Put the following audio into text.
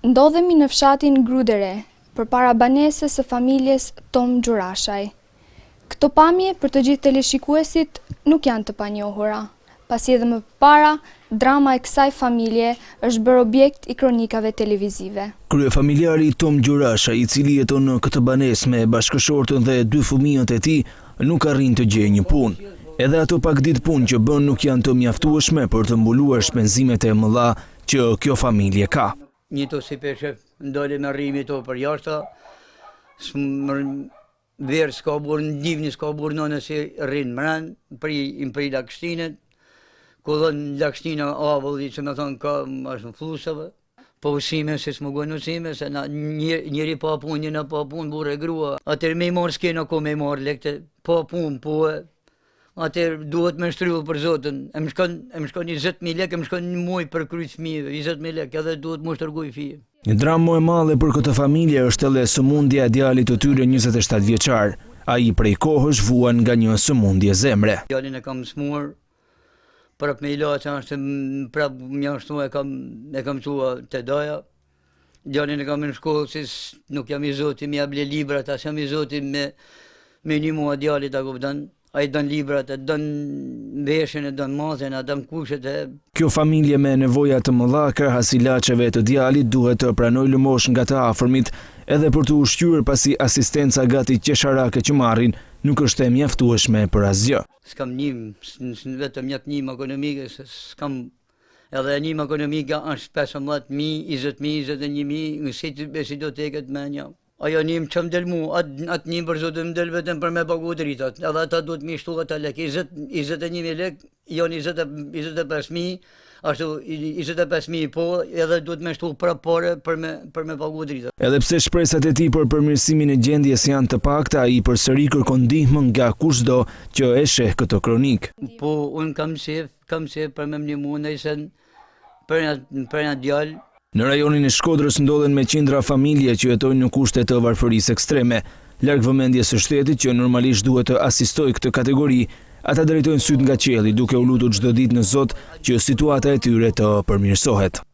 Ndodhemi në fshatin Grudere, përpara banesës së familjes Tom Gjurashaj. Këto pamje për të gjithë teleshikuesit nuk janë të panjohura, pasi edhe më para, drama e kësaj familje është bërë objekt i kronikave televizive. Kryefamiljari Tom Gjurashaj, i cili jeton në këtë banesë me bashkëshortën dhe 2 fëmijët e tij, nuk arrin të gjejë një punë. Edhe ato pak ditë punë që bën nuk janë të mjaftueshme për të mbuluar shpenzimet e mëdha që kjo familje ka. Një to si peshe, ndole me rrimi to për jashta, verë s'ka burë, në divni s'ka burë në nëse rrinë mërën, pri lakështinët, ku dhe në lakështina avulli që me thonë ka është në flusave, po usime se s'më gojnë usime, se njëri pa punë, njëna pa punë, burë e grua. Atër me i marë s'kena ko me i marë lekte, pa punë, po e. Atër duhet me shtryu për Zotën, e më shkon 20.000 lek, e më shkon një muj për kryt fëmijëve, 20.000 lek, edhe duhet më shtërguj fije. Një dramë e madhe për këtë familje është edhe sëmundja e djalit të tyre 27 vjeçar. Ai prej kohësh vuan nga një sëmundje zemre. Djalin e kam smuar, prap me ilaçe është prap mjashtu e kam thua te daja. Djalin e kam në shkollë, si nuk jam i Zotit, më ja ble librat, as jam i Zotit me një mua djalit a kupton. A i dënë librat, e dënë veshën, e dënë mazën, e dënë kushet e... Kjo familje me nevoja të mëdha krahas ilaçeve të djalit duhet të pranoj lëmosh nga të afërmit edhe për të ushqyer pasi asistenca gati qesharake që marrin nuk është e mjaftueshme për asgjë. S'kam vetëm njëm ekonomike, s'kam edhe njëm ekonomike është 15.000, 20.000, 21.000, në si do teket me një. Ajo njëm që më del mu, atë njëm për Zotë më del vetëm për me pagu dritat. Edhe ata duhet mi shtu ata lek, 21.000 lek, janë 25.000, ashtu 25.000 po, edhe duhet me shtu prap pare për me pagu dritat. Edhe pse shpresat e tij për përmirësimin e gjendjes janë të pakta, ai përsëri kërkon ndihmën nga kushdo që e sheh këtë kronik. Po, unë kam shef për me më ndihmu nëjsen për një djalë. Në rajonin e Shkodrës ndodhen me qindra familje që jetojnë në kushte të varfërisë ekstreme. Larg vëmendjes së shtetit që normalisht duhet të asistojë këtë kategori, ata drejtojnë syt nga qielli duke u lutur çdo ditë në Zot që situata e tyre të përmirësohet.